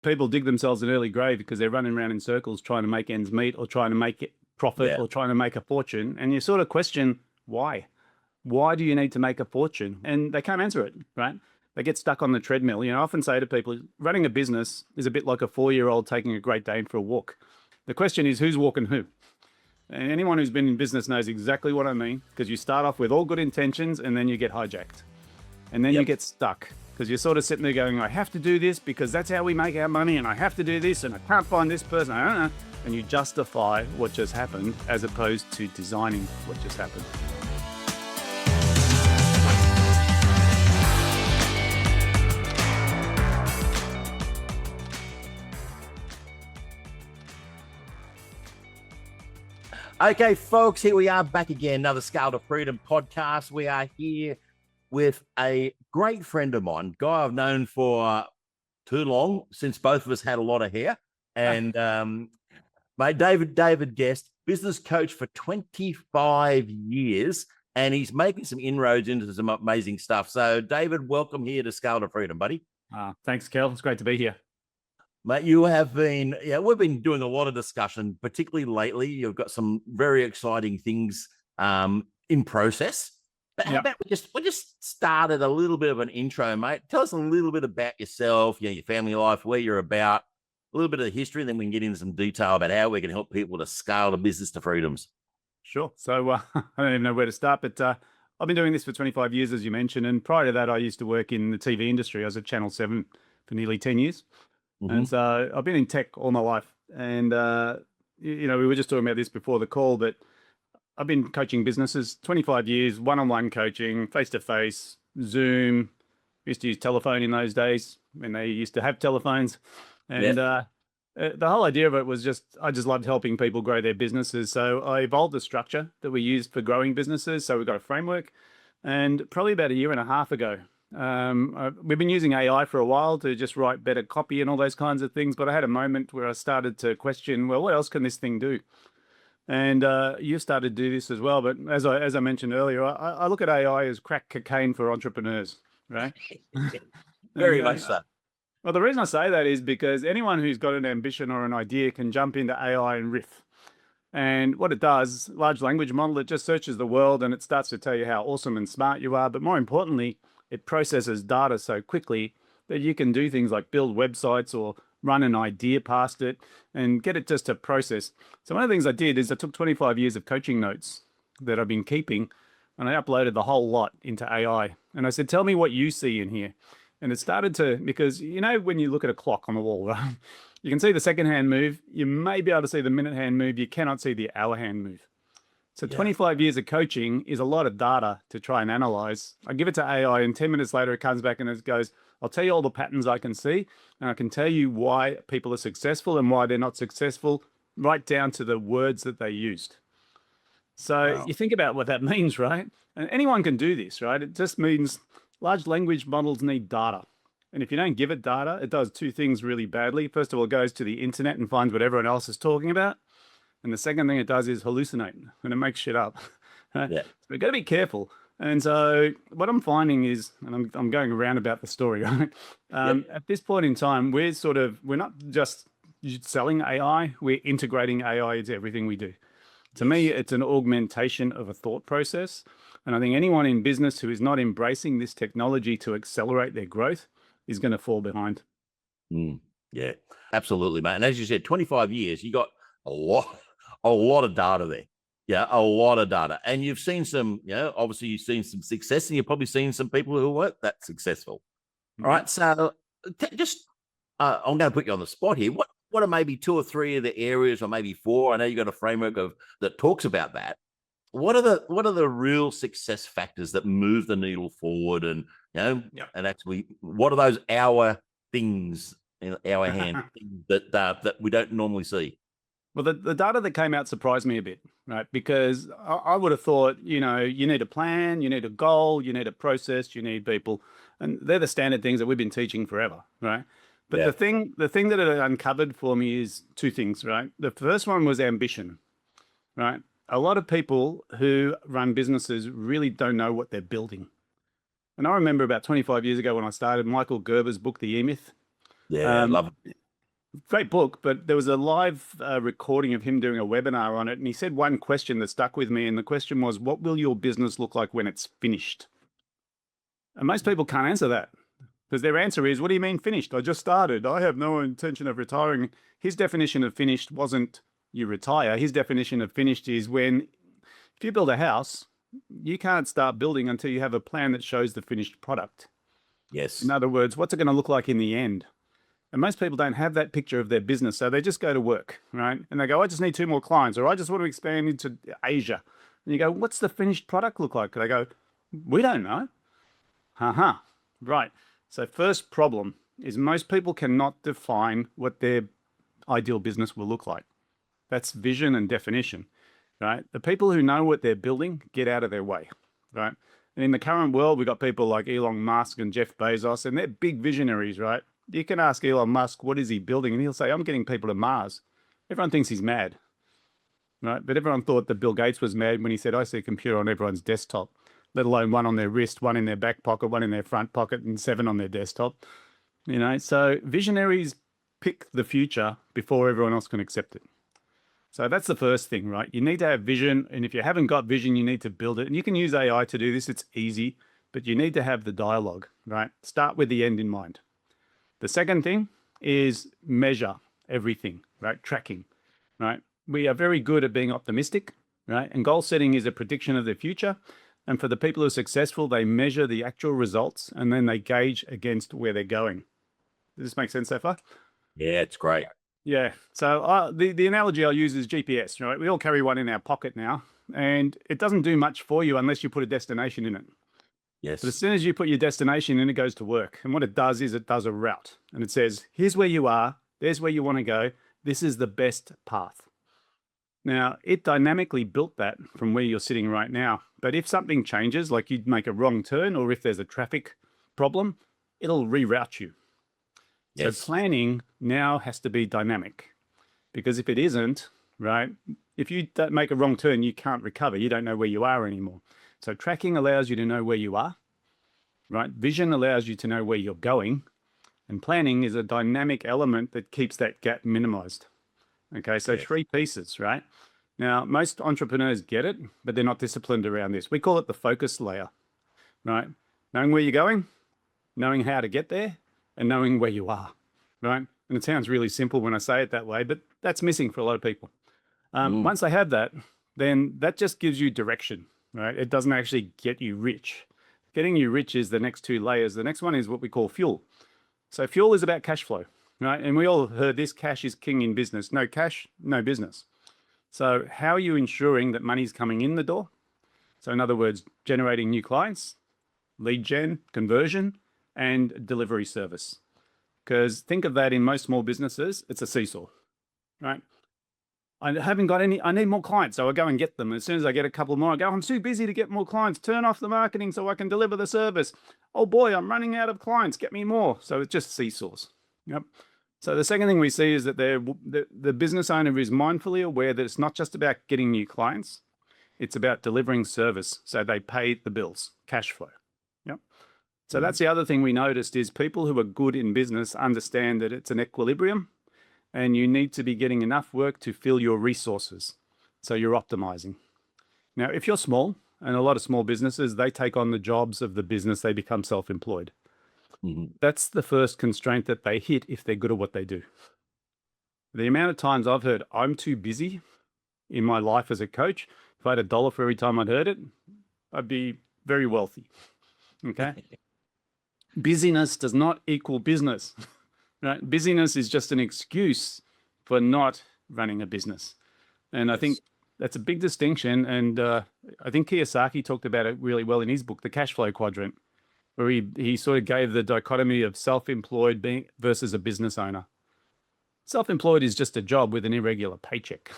people dig themselves an early grave because they're running around in circles trying to make ends meet or trying to make it profit Yeah. or trying to make a fortune. And you sort of question why? Why do you need to make a fortune? And they can't answer it, right? They get stuck on the treadmill. I often say to people, running a business is a bit like a 4-year-old taking a Great Dane for a walk. The question is, who's walking who? And anyone who's been in business knows exactly what I mean, because you start off with all good intentions and then you get hijacked. And then you get stuck because you're sort of sitting there going, I have to do this because that's how we make our money, and I have to do this and I can't find this person. I don't know. And you justify what just happened as opposed to designing what just happened. Okay, folks, here we are back again, another Scale to Freedom podcast. We are here with a great friend of mine, guy I've known for too long, since both of us had a lot of hair. And mate, David Guest, business coach for 25 years, and he's making some inroads into some amazing stuff. So, David, welcome here to Scale to Freedom, buddy. Thanks, Kel. It's great to be here. Mate, you have been, we've been doing a lot of discussion, particularly lately. You've got some very exciting things in process. But how about we just started a little bit of an intro, mate? Tell us a little bit about yourself, your family life, where you're about, a little bit of the history, and then we can get into some detail about how we can help people to scale the business to freedoms. Sure. So I don't even know where to start, but I've been doing this for 25 years, as you mentioned. And prior to that, I used to work in the TV industry. I was at Channel 7 for nearly 10 years. And so I've been in tech all my life. And, we were just talking about this before the call, but I've been coaching businesses 25 years, one-on-one coaching, face-to-face, Zoom. Used to use telephone in those days when they used to have telephones. And the whole idea of it was I just loved helping people grow their businesses. So I evolved a structure that we use for growing businesses. So we've got a framework. And probably about a year and a half ago, we've been using AI for a while to just write better copy and all those kinds of things. But I had a moment where I started to question, well, what else can this thing do? And you started to do this as well. But as I mentioned earlier, I look at AI as crack cocaine for entrepreneurs, right? Very much so. Well, the reason I say that is because anyone who's got an ambition or an idea can jump into AI and riff. And what it does, large language model, it just searches the world and it starts to tell you how awesome and smart you are. But more importantly, it processes data so quickly that you can do things like build websites or run an idea past it and get it just to process. So one of the things I did is I took 25 years of coaching notes that I've been keeping and I uploaded the whole lot into AI. And I said, tell me what you see in here. And it started to, because when you look at a clock on the wall, right? You can see the second hand move. You may be able to see the minute hand move. You cannot see the hour hand move. So 25 years of coaching is a lot of data to try and analyze. I give it to AI and 10 minutes later, it comes back and it goes, I'll tell you all the patterns I can see. And I can tell you why people are successful and why they're not successful, right down to the words that they used. So you think about what that means, right? And anyone can do this, right? It just means large language models need data. And if you don't give it data, it does two things really badly. First of all, it goes to the internet and finds what everyone else is talking about. And the second thing it does is hallucinate and it makes shit up. Right? So we've got to be careful. And so what I'm finding is, and I'm going around about the story, right? At this point in time, we're not just selling AI, we're integrating AI into everything we do. To me, it's an augmentation of a thought process. And I think anyone in business who is not embracing this technology to accelerate their growth is going to fall behind. Yeah, absolutely, mate. And as you said, 25 years, you got a lot of data there. Yeah, a lot of data. And you've seen some, obviously you've seen some success and you've probably seen some people who weren't that successful. All right. So I'm going to put you on the spot here. What are maybe 2 or 3 of the areas, or maybe 4? I know you've got a framework that talks about that. What are the real success factors that move the needle forward? And, and actually, what are those hour things in our hand that we don't normally see? Well, the data that came out surprised me a bit, right? Because I would have thought, you need a plan, you need a goal, you need a process, you need people. And they're the standard things that we've been teaching forever, right? But the thing that it uncovered for me is 2 things, right? The first one was ambition, right? A lot of people who run businesses really don't know what they're building. And I remember about 25 years ago when I started, Michael Gerber's book, The E-Myth. Yeah, I love it. great book, but there was a live recording of him doing a webinar on it. And he said one question that stuck with me. And the question was, what will your business look like when it's finished? And most people can't answer that because their answer is, what do you mean finished? I just started. I have no intention of retiring. His definition of finished wasn't you retire. His definition of finished is when, if you build a house, you can't start building until you have a plan that shows the finished product. Yes. In other words, what's it going to look like in the end? And most people don't have that picture of their business. So they just go to work, right? And they go, I just need 2 more clients, or I just want to expand into Asia. And you go, what's the finished product look like? They go, we don't know. Right. So first problem is most people cannot define what their ideal business will look like. That's vision and definition, right? The people who know what they're building get out of their way, right? And in the current world, we've got people like Elon Musk and Jeff Bezos, and they're big visionaries, right? You can ask Elon Musk, what is he building? And he'll say, I'm getting people to Mars. Everyone thinks he's mad, right? But everyone thought that Bill Gates was mad when he said, I see a computer on everyone's desktop, let alone one on their wrist, one in their back pocket, one in their front pocket, and 7 on their desktop. You know, so visionaries pick the future before everyone else can accept it. So that's the first thing, right? You need to have vision. And if you haven't got vision, you need to build it. And you can use AI to do this. It's easy, but you need to have the dialogue, right? Start with the end in mind. The second thing is measure everything, right? Tracking, right? We are very good at being optimistic, right? And goal setting is a prediction of the future. And for the people who are successful, they measure the actual results and then they gauge against where they're going. Does this make sense so far? Yeah, it's great. Yeah. So the analogy I'll use is GPS, right? We all carry one in our pocket now, and it doesn't do much for you unless you put a destination in it. Yes. But as soon as you put your destination in, it goes to work. And what it does is it does a route, and it says, here's where you are. There's where you want to go. This is the best path. Now, it dynamically built that from where you're sitting right now. But if something changes, like you'd make a wrong turn, or if there's a traffic problem, it'll reroute you. Yes. So planning now has to be dynamic, because if it isn't, right, if you don't make a wrong turn, you can't recover. You don't know where you are anymore. So tracking allows you to know where you are, right? Vision allows you to know where you're going, and planning is a dynamic element that keeps that gap minimized. Okay, so Yes. 3 pieces, right? Now, most entrepreneurs get it, but they're not disciplined around this. We call it the focus layer, right? Knowing where you're going, knowing how to get there, and knowing where you are, right? And it sounds really simple when I say it that way, but that's missing for a lot of people. Once they have that, then that just gives you direction, right? It doesn't actually get you rich. Getting you rich is the next 2 layers. The next one is what we call fuel. So fuel is about cash flow, right? And we all heard this, cash is king in business. No cash, no business. So how are you ensuring that money's coming in the door? So in other words, generating new clients, lead gen, conversion, and delivery service. Because think of that in most small businesses, it's a seesaw, right? I haven't got any, I need more clients. So I go and get them. As soon as I get a couple more, I go, I'm too busy to get more clients. Turn off the marketing so I can deliver the service. Oh boy, I'm running out of clients. Get me more. So it's just seesaws. Yep. So the second thing we see is that the business owner is mindfully aware that it's not just about getting new clients. It's about delivering service. So they pay the bills, cash flow. Yep. So that's the other thing we noticed is people who are good in business understand that it's an equilibrium and you need to be getting enough work to fill your resources. So you're optimizing. Now, if you're small, and a lot of small businesses, they take on the jobs of the business, they become self-employed. That's the first constraint that they hit if they're good at what they do. The amount of times I've heard, I'm too busy in my life as a coach, if I had $1 for every time I'd heard it, I'd be very wealthy. Okay. Busyness does not equal business, right? Busyness is just an excuse for not running a business. And I think that's a big distinction. And I think Kiyosaki talked about it really well in his book, The Cash Flow Quadrant, where he sort of gave the dichotomy of self-employed being versus a business owner. Self-employed is just a job with an irregular paycheck.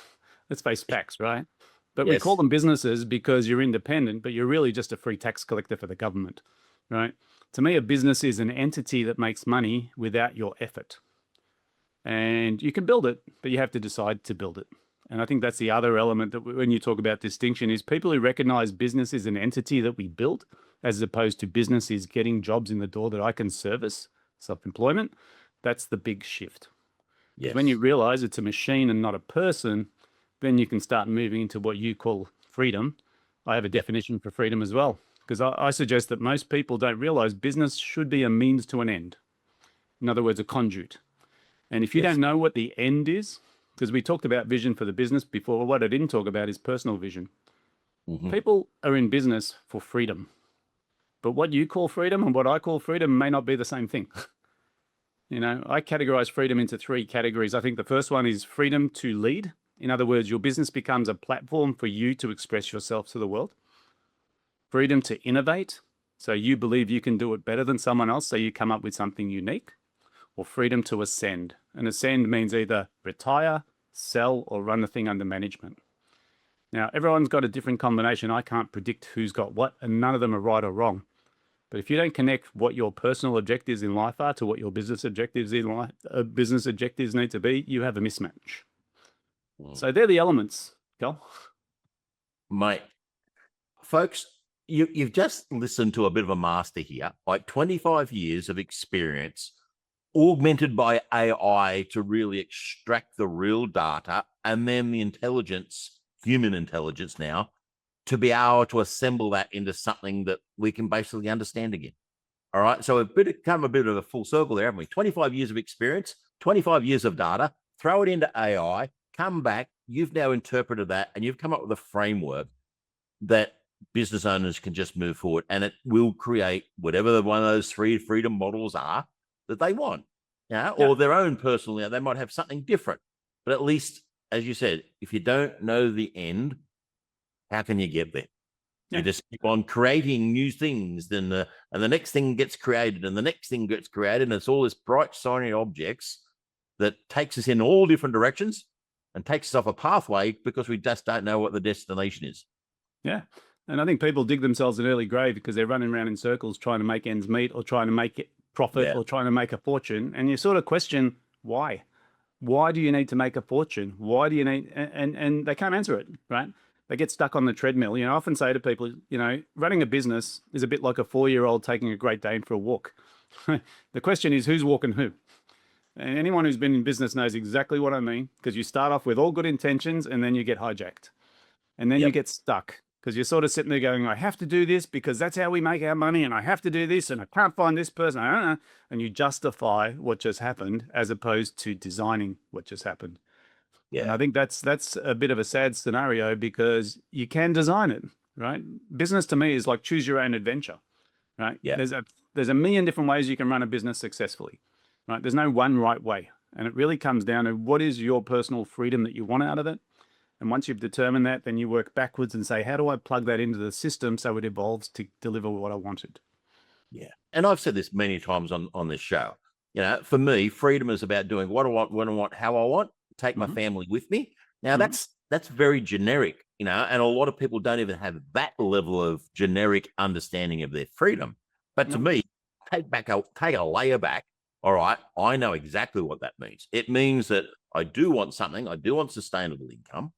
Let's face facts, right? But we call them businesses because you're independent, but you're really just a free tax collector for the government, right? To me, a business is an entity that makes money without your effort. And you can build it, but you have to decide to build it. And I think that's the other element that when you talk about distinction is people who recognize business is an entity that we build, as opposed to business is getting jobs in the door that I can service, self-employment. That's the big shift. Because when you Yes. realize it's a machine and not a person, then you can start moving into what you call freedom. I have a Yep. definition for freedom as well, because I suggest that most people don't realize business should be a means to an end. In other words, a conduit. And if you Yes. don't know what the end is, because we talked about vision for the business before, what I didn't talk about is personal vision. Hmm. People are in business for freedom, but what you call freedom and what I call freedom may not be the same thing. I categorize freedom into three categories. I think the first one is freedom to lead. In other words, your business becomes a platform for you to express yourself to the world. Freedom to innovate. So you believe you can do it better than someone else, so you come up with something unique. Or freedom to ascend. And ascend means either retire, sell, or run the thing under management. Now, everyone's got a different combination. I can't predict who's got what, and none of them are right or wrong. But if you don't connect what your personal objectives in life are to what your business objectives in life, business objectives need to be, you have a mismatch. Mm. So they're the elements, Cal. Mate, folks, you've just listened to a bit of a master here, like 25 years of experience augmented by AI to really extract the real data and then the intelligence, human intelligence now, to be able to assemble that into something that we can basically understand again. All right. So come a bit of a full circle there, haven't we? 25 years of experience, 25 years of data, throw it into AI, come back. You've now interpreted that and you've come up with a framework that business owners can just move forward, and it will create whatever one of those three freedom models are that they want. Yeah, Yeah. or their own personal, they might have something different. But at least, as you said, if you don't know the end, how can you get there? You Yeah. just keep on creating new things, then and the next thing gets created, and the next thing gets created, and it's all this bright, shiny objects that takes us in all different directions and takes us off a pathway because we just don't know what the destination is. Yeah. And I think people dig themselves an early grave because they're running around in circles trying to make ends meet or trying to make it profit Yeah, or trying to make a fortune. And you sort of question why? Why do you need to make a fortune? Why do you need, and they can't answer it, right? They get stuck on the treadmill. I often say to people, running a business is a bit like a 4-year-old taking a Great Dane for a walk. The question is, who's walking who? And anyone who's been in business knows exactly what I mean, because you start off with all good intentions and then you get hijacked. And then you yep, get stuck because you're sort of sitting there going, I have to do this because that's how we make our money. And I have to do this and I can't find this person. I don't know. And you justify what just happened as opposed to designing what just happened. And yeah, I think that's a bit of a sad scenario because you can design it, right? Business to me is like choose your own adventure, right? yeah, There's a million different ways you can run a business successfully, right? There's no one right way. And it really comes down to what is your personal freedom that you want out of it. And once you've determined that, then you work backwards and say, how do I plug that into the system so it evolves to deliver what I wanted? yeah. And I've said this many times on this show. For me, freedom is about doing what I want, when I want, how I want. Take my Hmm. family with me. Now Hmm. that's very generic, and a lot of people don't even have that level of generic understanding of their freedom. But to No. me, take a layer back. All right, I know exactly what that means. It means that I do want something. I do want sustainable income.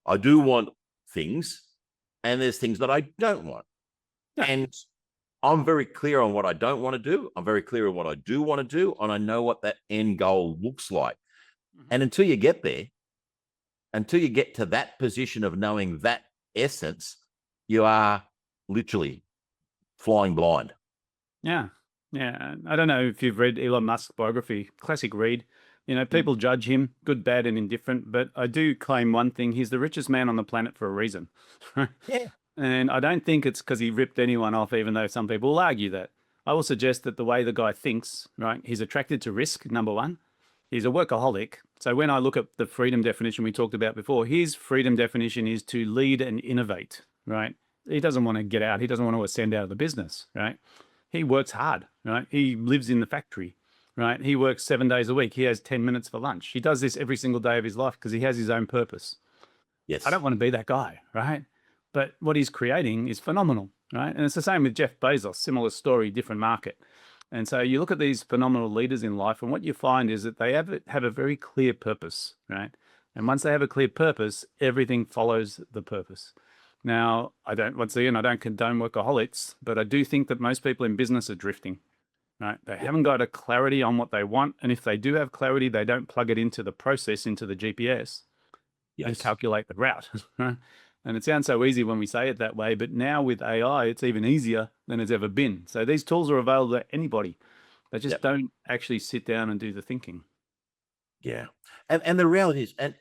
I do want things, and there's things that I don't want. Yeah. And I'm very clear on what I don't want to do. I'm very clear on what I do want to do, and I know what that end goal looks like. Hmm. And until you get there, until you get to that position of knowing that essence, you are literally flying blind. Yeah. Yeah. I don't know if you've read Elon Musk's biography, classic read. Mm. People judge him good, bad, and indifferent, but I do claim one thing: he's the richest man on the planet for a reason. Yeah. And I don't think it's because he ripped anyone off, even though some people will argue that. I will suggest that the way the guy thinks, right, he's attracted to risk, number one. He's a workaholic. So when I look at the freedom definition we talked about before, his freedom definition is to lead and innovate, right? He doesn't want to get out. He doesn't want to ascend out of the business, right? He works hard, right? He lives in the factory, right? He works 7 days a week. He has 10 minutes for lunch. He does this every single day of his life because he has his own purpose. I Yes. don't want to be that guy, right? But what he's creating is phenomenal, right? And it's the same with Jeff Bezos, similar story, different market. And so you look at these phenomenal leaders in life, and what you find is that they have a very clear purpose, right? And once they have a clear purpose, everything follows the purpose. Now, once again, I don't condone workaholics, but I do think that most people in business are drifting, right? They haven't got a clarity on what they want. And if they do have clarity, they don't plug it into the process, into the GPS and Yes. calculate the route. Right? And it sounds so easy when we say it that way, but now with AI, it's even easier than it's ever been. So these tools are available to anybody. They just Yep. don't actually sit down and do the thinking. Yeah. And the reality is, and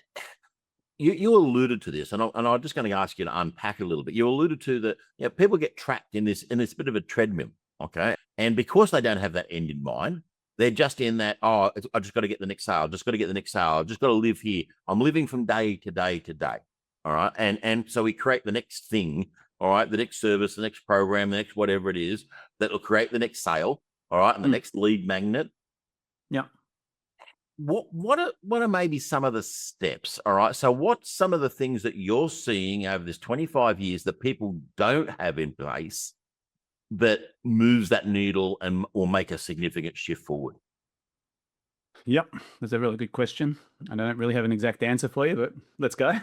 you alluded to this, and I'm just going to ask you to unpack it a little bit. You alluded to that, people get trapped in this bit of a treadmill, okay? And because they don't have that end in mind, they're just in that, oh, I just got to get the next sale, just got to get the next sale, just got to live here. I'm living from day to day to day. All right. And so we create the next thing, all right, the next service, the next program, the next whatever it is that will create the next sale, all right, and the next lead magnet. Yeah. What are maybe some of the steps? All right. So what's some of the things that you're seeing over this 25 years that people don't have in place that moves that needle and will make a significant shift forward? Yep. That's a really good question. I don't really have an exact answer for you, but let's go.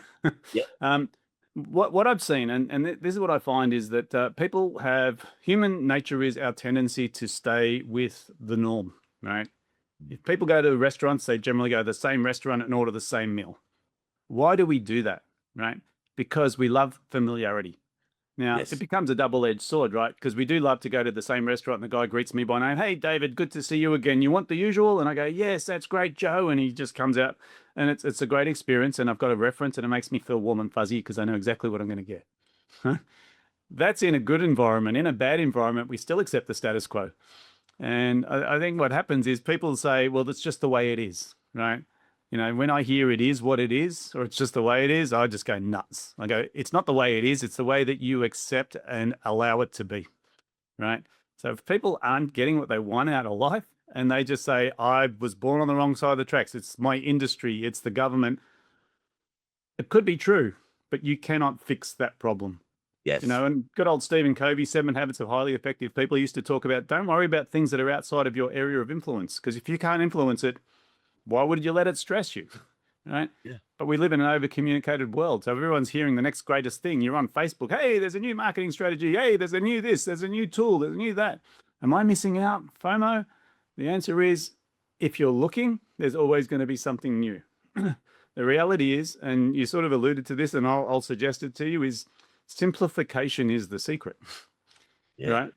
Yeah. What I've seen, and this is what I find, is that people have human nature is our tendency to stay with the norm, right? If people go to restaurants, they generally go to the same restaurant and order the same meal. Why do we do that, right? Because we love familiarity. Now, it Yes. becomes a double-edged sword, right? Because we do love to go to the same restaurant and the guy greets me by name. Hey, David, good to see you again. You want the usual? And I go, yes, that's great, Joe. And he just comes out and it's a great experience. And I've got a reference and it makes me feel warm and fuzzy because I know exactly what I'm going to get. That's in a good environment. In a bad environment, we still accept the status quo. And I think what happens is people say, well, that's just the way it is, right? When I hear it is what it is, or it's just the way it is, I just go nuts. I go, it's not the way it is. It's the way that you accept and allow it to be, right? So if people aren't getting what they want out of life and they just say, I was born on the wrong side of the tracks, it's my industry, it's the government, it could be true, but you cannot fix that problem. Yes. And good old Stephen Covey, 7 Habits of Highly Effective People, used to talk about don't worry about things that are outside of your area of influence, because if you can't influence it, why would you let it stress you? Right? Yeah. But we live in an over-communicated world. So everyone's hearing the next greatest thing. You're on Facebook. Hey, there's a new marketing strategy. Hey, there's a new this. There's a new tool. There's a new that. Am I missing out? FOMO? The answer is, if you're looking, there's always going to be something new. The reality is, and you sort of alluded to this, and I'll suggest it to you, is simplification is the secret, Yeah. right?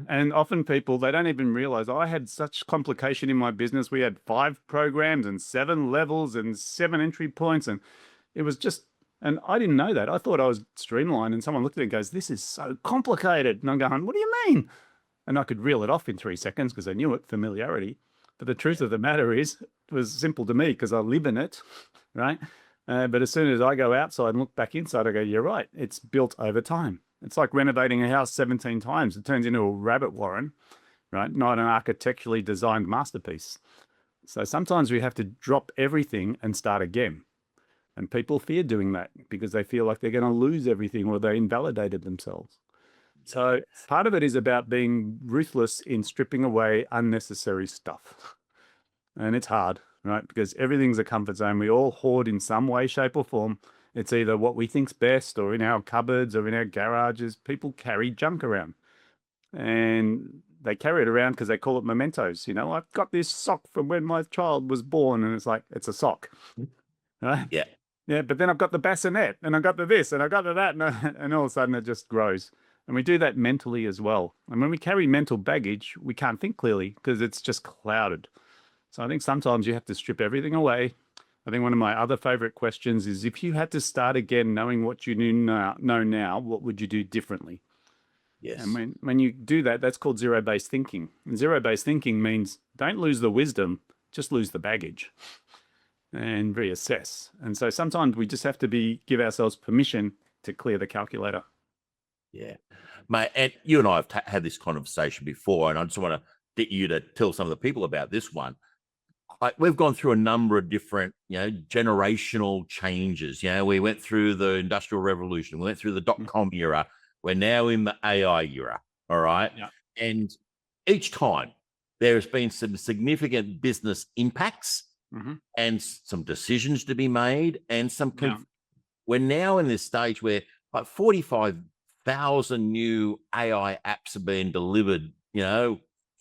And often people, they don't even realize I had such complication in my business. We had 5 programs and 7 levels and 7 entry points. And it was just, and I didn't know that. I thought I was streamlined. And someone looked at it and goes, this is so complicated. And I'm going, what do you mean? And I could reel it off in 3 seconds because I knew it, familiarity. But the truth of the matter is, it was simple to me because I live in it, right? But as soon as I go outside and look back inside, I go, you're right. It's built over time. It's like renovating a house 17 times. It turns into a rabbit warren, right? Not an architecturally designed masterpiece. So sometimes we have to drop everything and start again. And people fear doing that because they feel like they're going to lose everything or they invalidated themselves. So part of it is about being ruthless in stripping away unnecessary stuff. And it's hard, right? Because everything's a comfort zone. We all hoard in some way, shape, or form. It's either what we think's best or in our cupboards or in our garages. People carry junk around and they carry it around because they call it mementos. I've got this sock from when my child was born, and it's like, it's a sock, right? Yeah. Yeah, but then I've got the bassinet and I've got the this and I've got the that, and all of a sudden it just grows. And we do that mentally as well. And when we carry mental baggage, we can't think clearly because it's just clouded. So I think sometimes you have to strip everything away. I think one of my other favorite questions is, if you had to start again knowing what you know now, what would you do differently? Yes. And when you do that, that's called zero-based thinking. And zero-based thinking means don't lose the wisdom, just lose the baggage and reassess. And so sometimes we just have to give ourselves permission to clear the calculator. Yeah. Mate, and you and I have had this conversation before, and I just want to get you to tell some of the people about this one. We've gone through a number of different, generational changes. We went through the Industrial Revolution. We went through the dot-com era. We're now in the AI era. All right. Yeah. And each time there has been some significant business impacts and some decisions to be made and we're now in this stage where like 45,000 new AI apps are being delivered,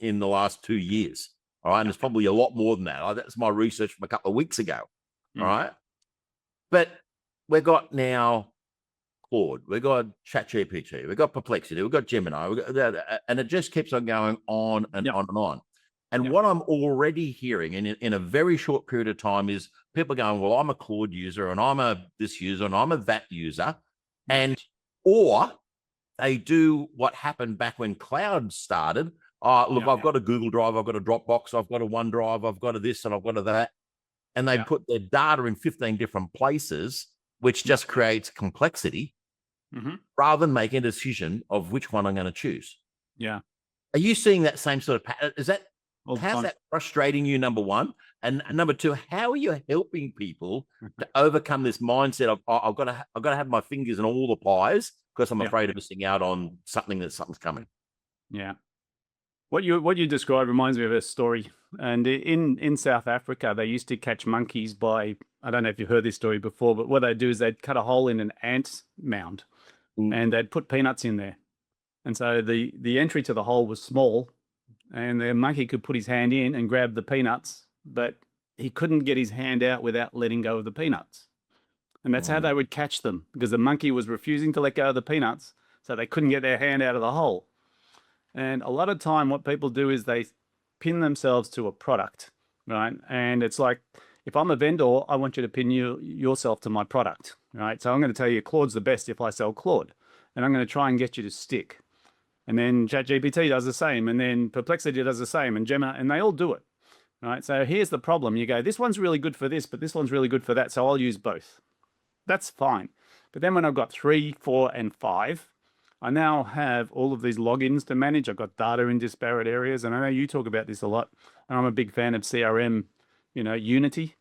in the last 2 years. All right. And it's probably a lot more than that. That's my research from a couple of weeks ago. All right. But we've got now Claude, we've got ChatGPT, we've got Perplexity, we've got Gemini, and it just keeps on going on and on and on. And what I'm already hearing in a very short period of time is people going, well, I'm a Claude user and I'm a this user and I'm a that user. And, or they do what happened back when cloud started. Look, I've got a Google Drive, I've got a Dropbox, I've got a OneDrive, I've got a this and I've got a that. And they put their data in 15 different places, which just creates complexity rather than making a decision of which one I'm going to choose. Yeah. Are you seeing that same sort of pattern? Is that, How's that frustrating you, number one? And number two, how are you helping people to overcome this mindset of, I've got to have my fingers in all the pies because I'm afraid of missing out on something's coming. Yeah. What you described reminds me of a story. And in South Africa, they used to catch monkeys by, I don't know if you've heard this story before, but what they'd do is they'd cut a hole in an ant mound and they'd put peanuts in there. And so the entry to the hole was small and the monkey could put his hand in and grab the peanuts, but he couldn't get his hand out without letting go of the peanuts. And that's how they would catch them, because the monkey was refusing to let go of the peanuts, so they couldn't get their hand out of the hole. And a lot of time what people do is they pin themselves to a product, right? And it's like, if I'm a vendor, I want you to pin yourself to my product, right? So I'm going to tell you Claude's the best if I sell Claude, and I'm going to try and get you to stick. And then ChatGPT does the same, and then Perplexity does the same, and Gemini, and they all do it, right? So here's the problem. You go, this one's really good for this, but this one's really good for that, so I'll use both. That's fine. But then when I've got 3, 4, and 5, I now have all of these logins to manage. I've got data in disparate areas, and I know you talk about this a lot, and I'm a big fan of CRM, Unity.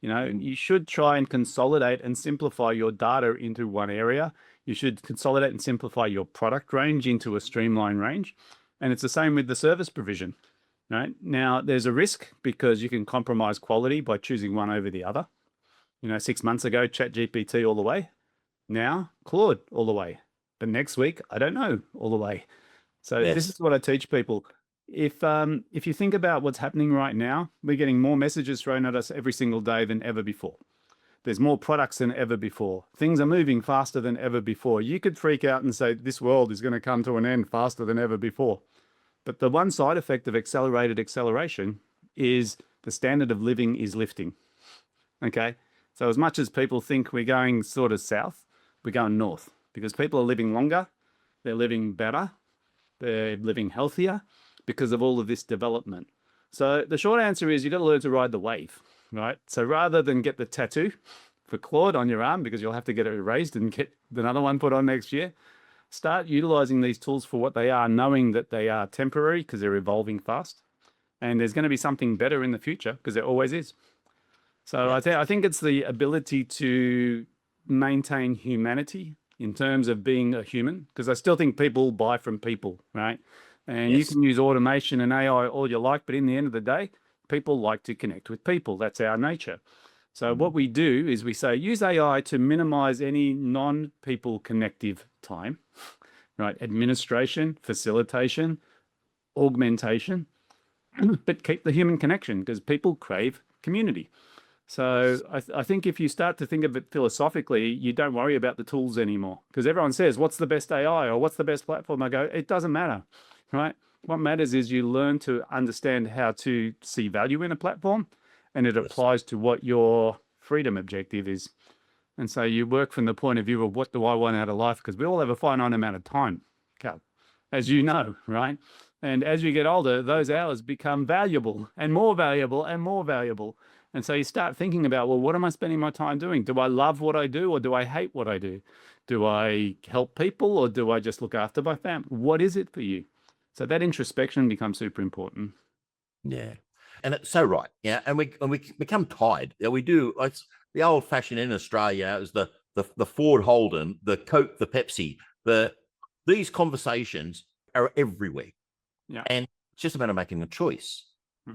You should try and consolidate and simplify your data into one area. You should consolidate and simplify your product range into a streamlined range. And it's the same with the service provision, right? Now, there's a risk because you can compromise quality by choosing one over the other. 6 months ago, ChatGPT all the way. Now, Claude all the way. But next week, I don't know all the way. So this is what I teach people. If you think about what's happening right now, we're getting more messages thrown at us every single day than ever before. There's more products than ever before. Things are moving faster than ever before. You could freak out and say this world is going to come to an end faster than ever before. But the one side effect of accelerated acceleration is the standard of living is lifting. Okay? So as much as people think we're going sort of south, we're going north because people are living longer, they're living better, they're living healthier because of all of this development. So the short answer is you've got to learn to ride the wave, right? So rather than get the tattoo for Claude on your arm because you'll have to get it erased and get another one put on next year, start utilizing these tools for what they are, knowing that they are temporary because they're evolving fast. And there's going to be something better in the future because there always is. So I think it's the ability to maintain humanity in terms of being a human, because I still think people buy from people, right? And you can use automation and AI all you like, but in the end of the day, people like to connect with people. That's our nature. So what we do is we say, use AI to minimize any non-people connective time, right? Administration, facilitation, augmentation, but keep the human connection because people crave community. So I think if you start to think of it philosophically, you don't worry about the tools anymore because everyone says, what's the best AI or what's the best platform? I go, it doesn't matter, right? What matters is you learn to understand how to see value in a platform and it applies to what your freedom objective is. And so you work from the point of view of what do I want out of life? Because we all have a finite amount of time, as you know, right? And as you get older, those hours become valuable and more valuable and more valuable. And so you start thinking about, well, what am I spending my time doing? Do I love what I do or do I hate what I do? Do I help people or do I just look after my family? What is it for you? So that introspection becomes super important. Yeah. And it's so right. Yeah. And we become tired. Yeah, we do. It's the old fashioned in Australia is the Ford Holden, the Coke, the Pepsi, these conversations are everywhere. Yeah. And it's just about making a choice.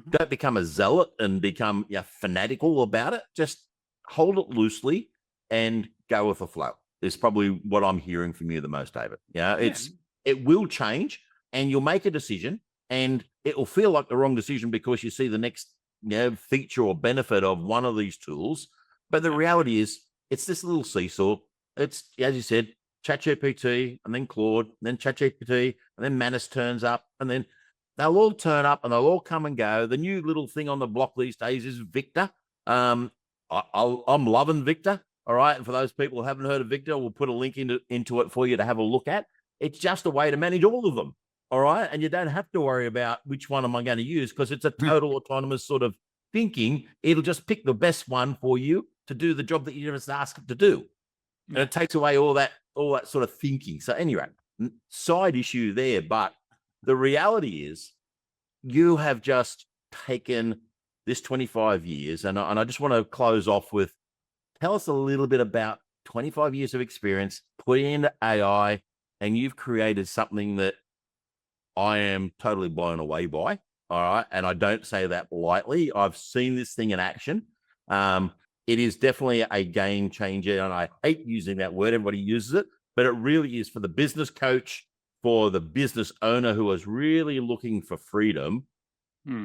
Don't become a zealot and become fanatical about it. Just hold it loosely and go with the flow. Is probably what I'm hearing from you the most, David. It will change and you'll make a decision and it will feel like the wrong decision because you see the next feature or benefit of one of these tools. But the reality is, it's this little seesaw. It's, as you said, ChatGPT, and then Claude, and then ChatGPT, and then Manus turns up, and then they'll all turn up and they'll all come and go. The new little thing on the block these days is Victor. I'm loving Victor. All right. And for those people who haven't heard of Victor, we'll put a link into it for you to have a look at. It's just a way to manage all of them. All right. And you don't have to worry about which one am I going to use, because it's a total autonomous sort of thinking. It'll just pick the best one for you to do the job that you just asked it to do. And it takes away all that sort of thinking. So anyway, side issue there. But the reality is, you have just taken this 25 years, and I just want to close off with, tell us a little bit about 25 years of experience put into AI, and you've created something that I am totally blown away by. All right. And I don't say that lightly. I've seen this thing in action. It is definitely a game changer. And I hate using that word. Everybody uses it, but it really is for the business coach, for the business owner who is really looking for freedom.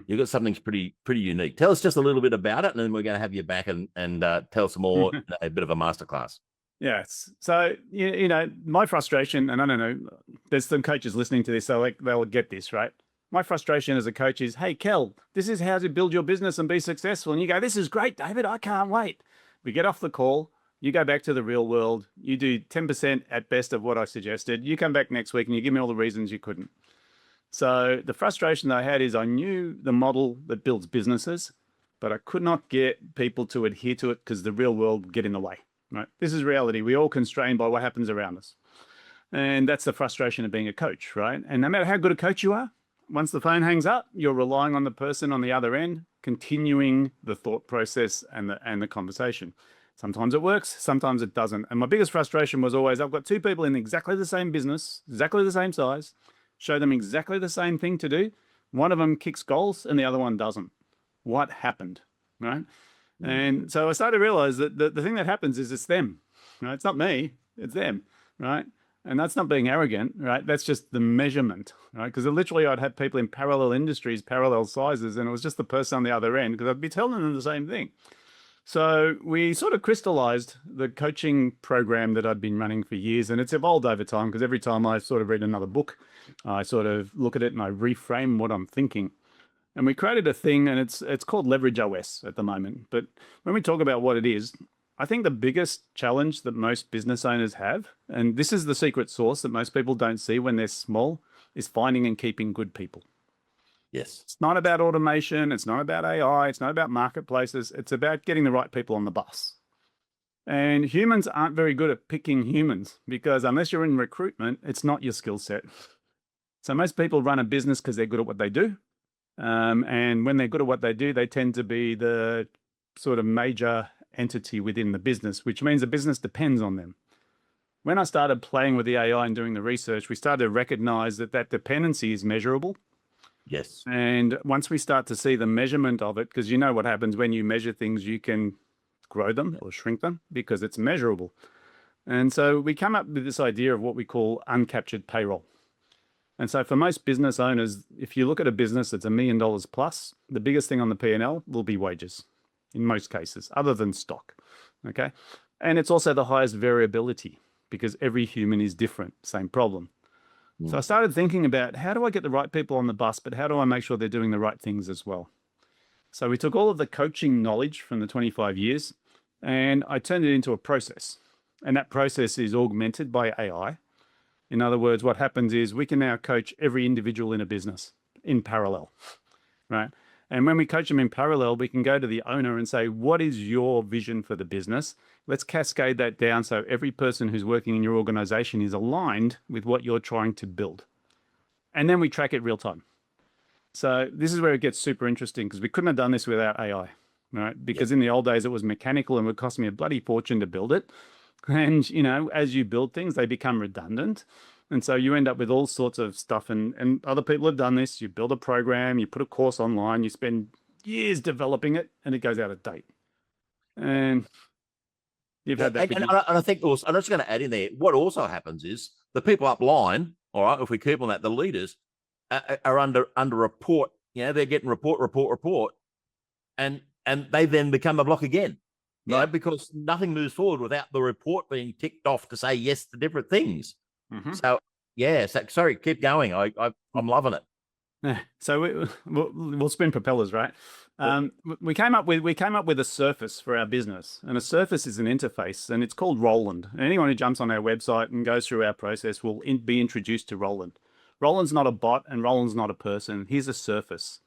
You've got something pretty unique. Tell us just a little bit about it, and then we're going to have you back and tell some more, a bit of a masterclass. Yes. So, my frustration, and I don't know, there's some coaches listening to this, so they'll get this, right? My frustration as a coach is, hey, Kel, this is how to build your business and be successful. And you go, this is great, David. I can't wait. We get off the call. You go back to the real world. You do 10% at best of what I suggested. You come back next week and you give me all the reasons you couldn't. So the frustration that I had is, I knew the model that builds businesses, but I could not get people to adhere to it because the real world would get in the way. Right? This is reality. We're all constrained by what happens around us. And that's the frustration of being a coach, right? And no matter how good a coach you are, once the phone hangs up, you're relying on the person on the other end, continuing the thought process and the conversation. Sometimes it works, sometimes it doesn't. And my biggest frustration was always, I've got two people in exactly the same business, exactly the same size, show them exactly the same thing to do. One of them kicks goals and the other one doesn't. What happened, right? And so I started to realize that the thing that happens is it's them, right? It's not me, it's them, right? And that's not being arrogant, right? That's just the measurement, right? Because literally I'd have people in parallel industries, parallel sizes, and it was just the person on the other end, because I'd be telling them the same thing. So we sort of crystallized the coaching program that I'd been running for years, and it's evolved over time, because every time I sort of read another book, I sort of look at it and I reframe what I'm thinking. And we created a thing, and it's called Leverage OS at the moment. But when we talk about what it is, I think the biggest challenge that most business owners have, and this is the secret sauce that most people don't see when they're small, is finding and keeping good people. Yes. It's not about automation. It's not about AI. It's not about marketplaces. It's about getting the right people on the bus. And humans aren't very good at picking humans, because unless you're in recruitment, it's not your skill set. So most people run a business because they're good at what they do. And when they're good at what they do, they tend to be the sort of major entity within the business, which means the business depends on them. When I started playing with the AI and doing the research, we started to recognize that dependency is measurable. Yes. And once we start to see the measurement of it, because you know what happens when you measure things, you can grow them or shrink them because it's measurable. And so we come up with this idea of what we call uncaptured payroll. And so for most business owners, if you look at a business that's $1 million plus, the biggest thing on the P&L will be wages in most cases, other than stock. Okay. And it's also the highest variability, because every human is different, same problem. So I started thinking about, how do I get the right people on the bus, but how do I make sure they're doing the right things as well? So we took all of the coaching knowledge from the 25 years and I turned it into a process. And that process is augmented by AI. In other words, what happens is we can now coach every individual in a business in parallel, right? And when we coach them in parallel, we can go to the owner and say, what is your vision for the business? Let's cascade that down so every person who's working in your organization is aligned with what you're trying to build. And then we track it real time. So this is where it gets super interesting, because we couldn't have done this without AI, right? Because in the old days, it was mechanical and it would cost me a bloody fortune to build it. And, as you build things, they become redundant. And so you end up with all sorts of stuff. And other people have done this. You build a program, you put a course online, you spend years developing it, and it goes out of date. And you've had that. And I think also, I'm just going to add in there, what also happens is the people upline, all right, if we keep on that, the leaders, are under report. They're getting report, and they then become a block again, right? Yeah. Because nothing moves forward without the report being ticked off to say yes to different things. Mhm. So yeah, sorry, keep going. I'm loving it. Yeah. So we'll spin propellers, right? We came up with a surface for our business, and a surface is an interface, and it's called Roland. And anyone who jumps on our website and goes through our process will be introduced to Roland. Roland's not a bot, and Roland's not a person. He's a surface,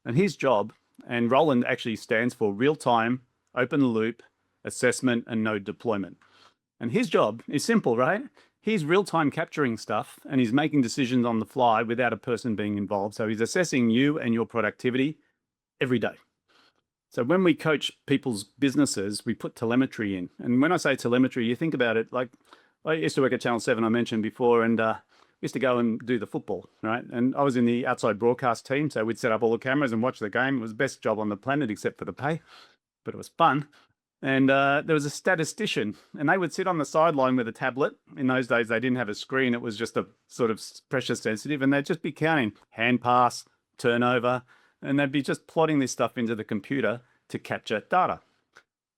and his job, and Roland actually stands for real time, open loop, assessment, and node deployment. And his job is simple, right? He's real time capturing stuff and he's making decisions on the fly without a person being involved. So he's assessing you and your productivity every day. So when we coach people's businesses, we put telemetry in. And when I say telemetry, you think about it like I used to work at Channel 7, I mentioned before, and we used to go and do the football, right? And I was in the outside broadcast team. So we'd set up all the cameras and watch the game. It was the best job on the planet, except for the pay, but it was fun. And there was a statistician, and they would sit on the sideline with a tablet. In those days, they didn't have a screen. It was just a sort of pressure sensitive, and they'd just be counting hand pass, turnover, and they'd be just plotting this stuff into the computer to capture data.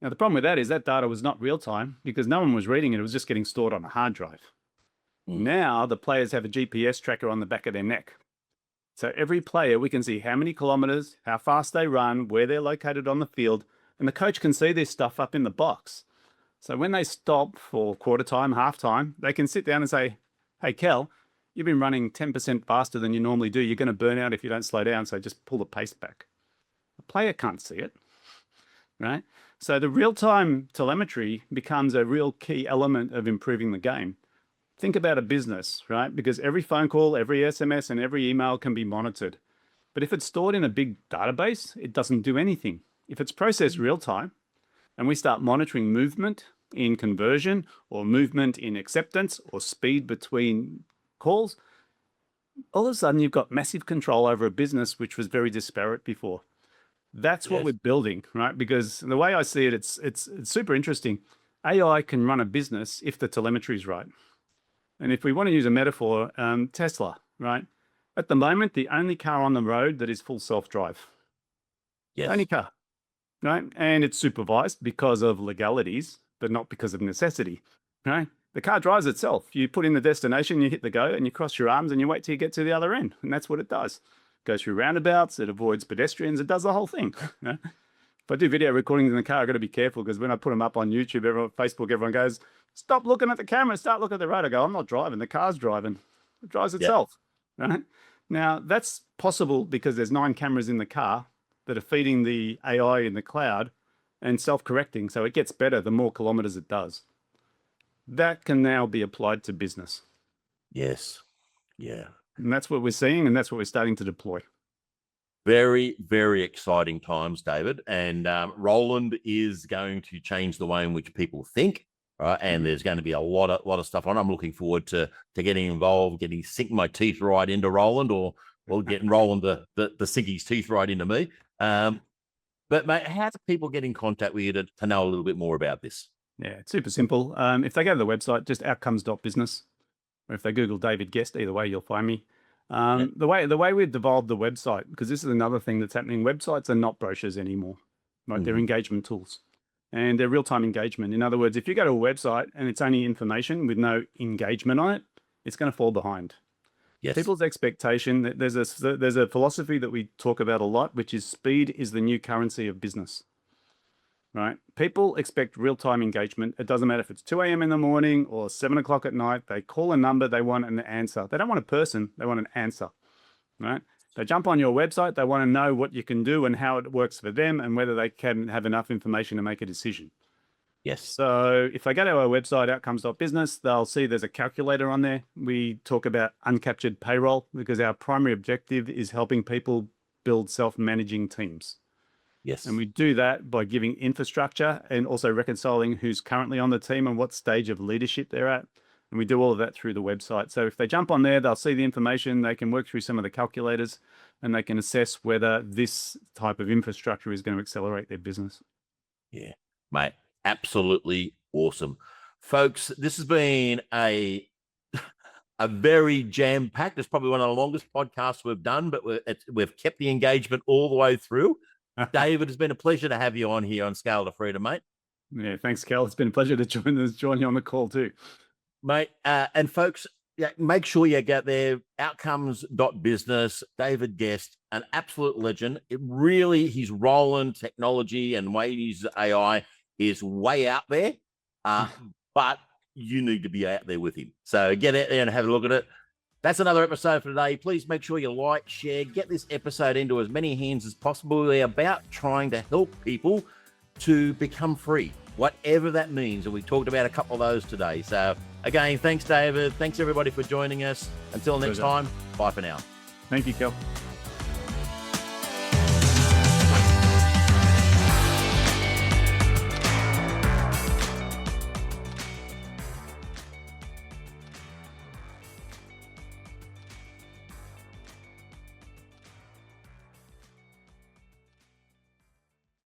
Now, the problem with that is that data was not real time because no one was reading it. It was just getting stored on a hard drive. Now, the players have a GPS tracker on the back of their neck. So every player, we can see how many kilometers, how fast they run, where they're located on the field, and the coach can see this stuff up in the box. So when they stop for quarter time, half time, they can sit down and say, hey, Kel, you've been running 10% faster than you normally do. You're going to burn out if you don't slow down. So just pull the pace back. The player can't see it, right? So the real-time telemetry becomes a real key element of improving the game. Think about a business, right? Because every phone call, every SMS, and every email can be monitored. But if it's stored in a big database, it doesn't do anything. If it's processed real time and we start monitoring movement in conversion or movement in acceptance or speed between calls, all of a sudden you've got massive control over a business which was very disparate before. That's what Yes. we're building, right? Because the way I see it, it's super interesting. AI can run a business if the telemetry is right. And if we want to use a metaphor, Tesla, right? At the moment, the only car on the road that is full self-drive. Yes. Only car, right? And it's supervised because of legalities, but not because of necessity, right? The car drives itself. You put in the destination, you hit the go, and you cross your arms and you wait till you get to the other end. And that's what it does. It goes through roundabouts, it avoids pedestrians, it does the whole thing. If I do video recordings in the car, I've got to be careful because when I put them up on YouTube, Facebook, everyone goes, stop looking at the camera, start looking at the road. I go, I'm not driving, the car's driving. It drives itself, right? Now, that's possible because there's 9 cameras in the car that are feeding the AI in the cloud and self-correcting, so it gets better the more kilometers it does. That can now be applied to business. Yes. Yeah. And that's what we're seeing, and that's what we're starting to deploy. Very, very exciting times, David. And Roland is going to change the way in which people think, right? And there's going to be a lot of stuff on. I'm looking forward to getting involved, sink my teeth right into Roland, or getting Roland to sink his teeth right into me. But mate, how do people get in contact with you to know a little bit more about this? Yeah, it's super simple. If they go to the website, just outcomes.business, or if they Google David Guest, either way, you'll find me. The way we've devolved the website, because this is another thing that's happening, websites are not brochures anymore, right? They're engagement tools, and they're real-time engagement. In other words, if you go to a website and it's only information with no engagement on it, it's going to fall behind. Yes. People's expectation, there's a philosophy that we talk about a lot, which is speed is the new currency of business. Right? People expect real-time engagement. It doesn't matter if it's 2 a.m. in the morning or 7 o'clock at night. They call a number, they want an answer. They don't want a person, they want an answer. Right? They jump on your website, they want to know what you can do and how it works for them and whether they can have enough information to make a decision. Yes. So if they go to our website, outcomes.business, they'll see there's a calculator on there. We talk about uncaptured payroll because our primary objective is helping people build self-managing teams. Yes. And we do that by giving infrastructure and also reconciling who's currently on the team and what stage of leadership they're at. And we do all of that through the website. So if they jump on there, they'll see the information, they can work through some of the calculators, and they can assess whether this type of infrastructure is going to accelerate their business. Yeah, mate, absolutely awesome. Folks, this has been a a very jam-packed. It's probably one of the longest podcasts we've done, but we've kept the engagement all the way through. David, it's been a pleasure to have you on here on Scale to Freedom, mate. Yeah, thanks, Kel. It's been a pleasure to join you on the call too. Mate, and folks, yeah, make sure you get there. Outcomes.business. David Guest, an absolute legend. He's rolling technology and way he uses AI is way out there. But you need to be out there with him. So get out there and have a look at it. That's another episode for today. Please make sure you like, share, get this episode into as many hands as possible. We're about trying to help people to become free, whatever that means. And we talked about a couple of those today. So again, thanks, David. Thanks, everybody, for joining us. Until next time, bye for now. Thank you, Kel.